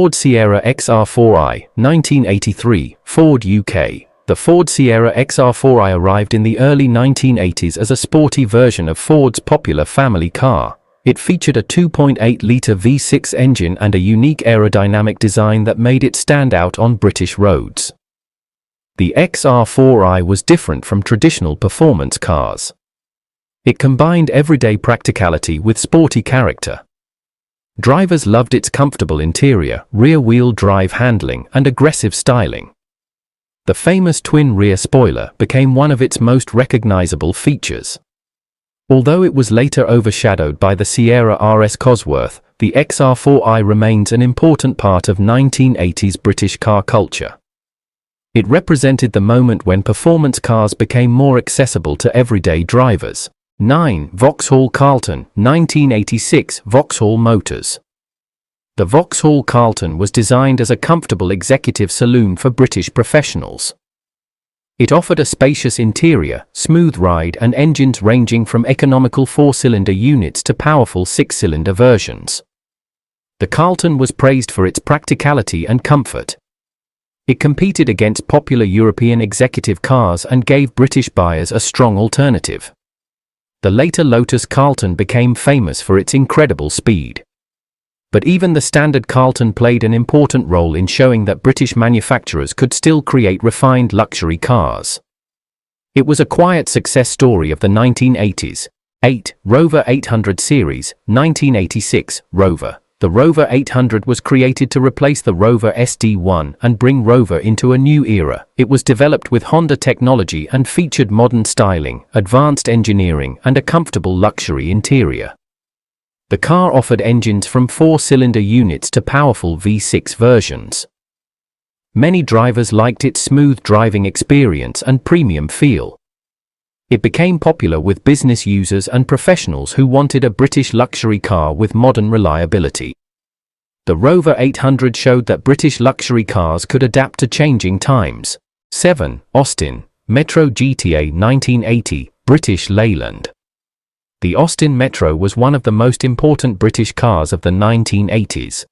Ford Sierra XR4i, 1983, Ford UK. The Ford Sierra XR4i arrived in the early 1980s as a sporty version of Ford's popular family car. It featured a 2.8-litre V6 engine and a unique aerodynamic design that made it stand out on British roads. The XR4i was different from traditional performance cars. It combined everyday practicality with sporty character. Drivers loved its comfortable interior, rear-wheel drive handling, and aggressive styling. The famous twin rear spoiler became one of its most recognizable features. Although it was later overshadowed by the Sierra RS Cosworth, the XR4i remains an important part of 1980s British car culture. It represented the moment when performance cars became more accessible to everyday drivers. 9. Vauxhall Carlton, 1986, Vauxhall Motors. The Vauxhall Carlton was designed as a comfortable executive saloon for British professionals. It offered a spacious interior, smooth ride, and engines ranging from economical 4-cylinder units to powerful 6-cylinder versions. The Carlton was praised for its practicality and comfort. It competed against popular European executive cars and gave British buyers a strong alternative. The later Lotus Carlton became famous for its incredible speed. But even the standard Carlton played an important role in showing that British manufacturers could still create refined luxury cars. It was a quiet success story of the 1980s. 8. Rover 800 Series, 1986, Rover. The Rover 800 was created to replace the Rover SD1 and bring Rover into a new era. It was developed with Honda technology and featured modern styling, advanced engineering, and a comfortable luxury interior. The car offered engines from 4-cylinder units to powerful V6 versions. Many drivers liked its smooth driving experience and premium feel. It became popular with business users and professionals who wanted a British luxury car with modern reliability. The Rover 800 showed that British luxury cars could adapt to changing times. 7. Aston Metro GTA 1980, British Leyland. The Aston Metro was one of the most important British cars of the 1980s.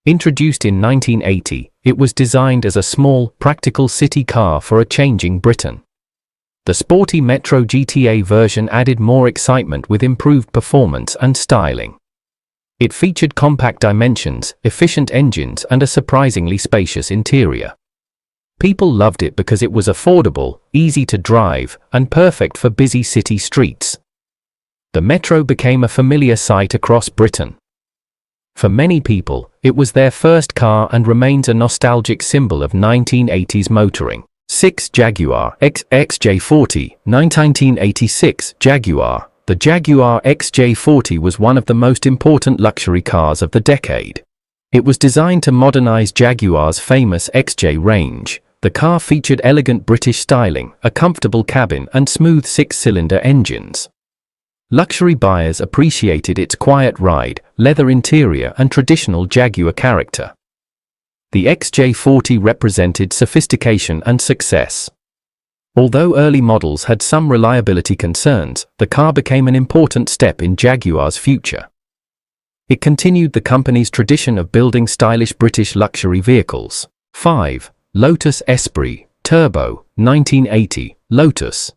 Introduced in 1980, it was designed as a small, practical city car for a changing Britain. The sporty Metro GTA version added more excitement with improved performance and styling. It featured compact dimensions, efficient engines, and a surprisingly spacious interior. People loved it because it was affordable, easy to drive, and perfect for busy city streets. The Metro became a familiar sight across Britain. For many people, it was their first car and remains a nostalgic symbol of 1980s motoring. 6. Jaguar XJ40, 1986, Jaguar. The Jaguar XJ40 was one of the most important luxury cars of the decade. It was designed to modernize Jaguar's famous XJ range. The car featured elegant British styling, a comfortable cabin, and smooth 6-cylinder engines. Luxury buyers appreciated its quiet ride, leather interior, and traditional Jaguar character. The XJ40 represented sophistication and success. Although early models had some reliability concerns, the car became an important step in Jaguar's future. It continued the company's tradition of building stylish British luxury vehicles. 5. Lotus Esprit Turbo, 1980, Lotus.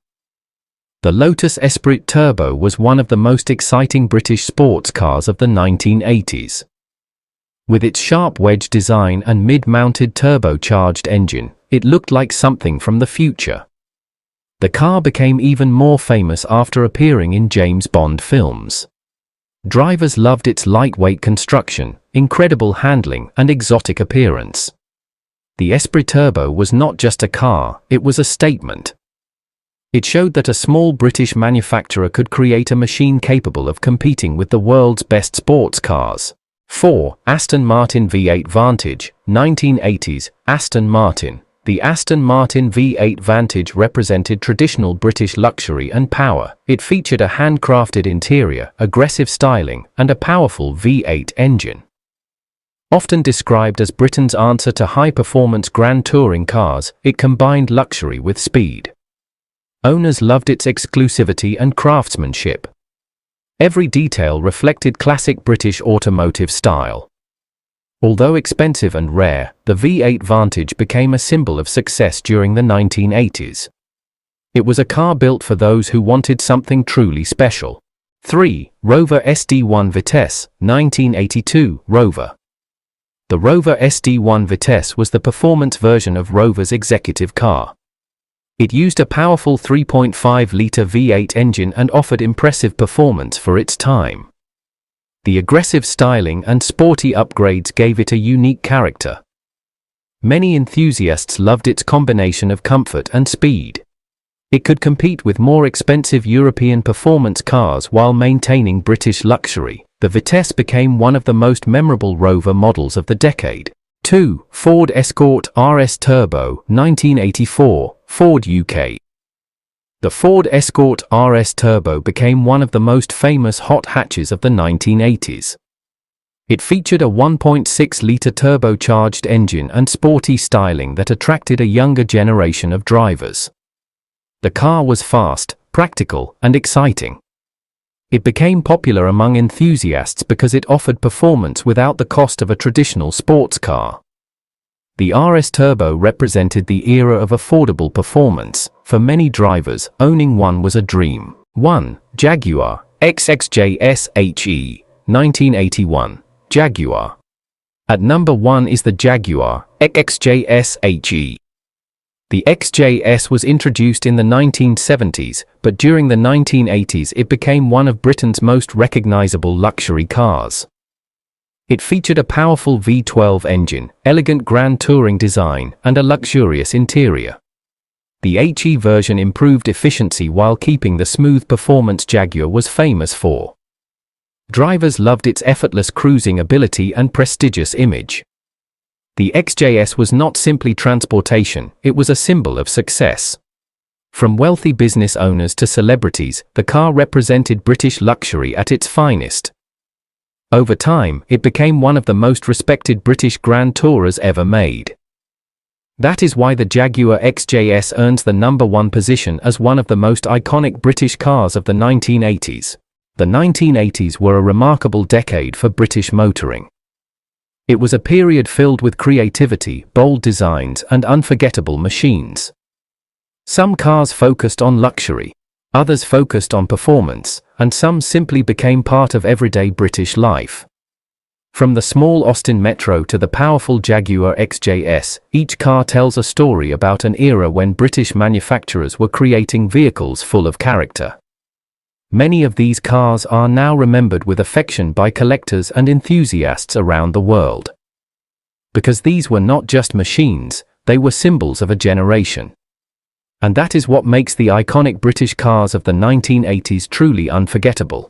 The Lotus Esprit Turbo was one of the most exciting British sports cars of the 1980s. With its sharp wedge design and mid-mounted turbocharged engine, it looked like something from the future. The car became even more famous after appearing in James Bond films. Drivers loved its lightweight construction, incredible handling, and exotic appearance. The Esprit Turbo was not just a car, it was a statement. It showed that a small British manufacturer could create a machine capable of competing with the world's best sports cars. 4. Aston Martin V8 Vantage, 1980s, Aston Martin. The Aston Martin V8 Vantage represented traditional British luxury and power. It featured a handcrafted interior, aggressive styling, and a powerful V8 engine. Often described as Britain's answer to high-performance grand touring cars, it combined luxury with speed. Owners loved its exclusivity and craftsmanship. Every detail reflected classic British automotive style. Although expensive and rare, the V8 Vantage became a symbol of success during the 1980s. It was a car built for those who wanted something truly special. 3. Rover SD1 Vitesse, 1982, Rover. The Rover SD1 Vitesse was the performance version of Rover's executive car. It used a powerful 3.5-litre V8 engine and offered impressive performance for its time. The aggressive styling and sporty upgrades gave it a unique character. Many enthusiasts loved its combination of comfort and speed. It could compete with more expensive European performance cars while maintaining British luxury. The Vitesse became one of the most memorable Rover models of the decade. 2. Ford Escort RS Turbo, 1984, Ford UK. The Ford Escort RS Turbo became one of the most famous hot hatches of the 1980s. It featured a 1.6-litre turbocharged engine and sporty styling that attracted a younger generation of drivers. The car was fast, practical, and exciting. It became popular among enthusiasts because it offered performance without the cost of a traditional sports car. The RS Turbo represented the era of affordable performance. For many drivers, owning one was a dream. 1. Jaguar XXJ-SHE, 1981, Jaguar. At number 1 is the Jaguar XXJ-SHE. The XJS was introduced in the 1970s, but during the 1980s it became one of Britain's most recognizable luxury cars. It featured a powerful V12 engine, elegant grand touring design, and a luxurious interior. The HE version improved efficiency while keeping the smooth performance Jaguar was famous for. Drivers loved its effortless cruising ability and prestigious image. The XJS was not simply transportation, it was a symbol of success. From wealthy business owners to celebrities, the car represented British luxury at its finest. Over time, it became one of the most respected British Grand Tourers ever made. That is why the Jaguar XJS earns the number 1 position as one of the most iconic British cars of the 1980s. The 1980s were a remarkable decade for British motoring. It was a period filled with creativity, bold designs, and unforgettable machines. Some cars focused on luxury, others focused on performance, and some simply became part of everyday British life. From the small Aston Metro to the powerful Jaguar XJS, each car tells a story about an era when British manufacturers were creating vehicles full of character. Many of these cars are now remembered with affection by collectors and enthusiasts around the world. Because these were not just machines, they were symbols of a generation. And that is what makes the iconic British cars of the 1980s truly unforgettable.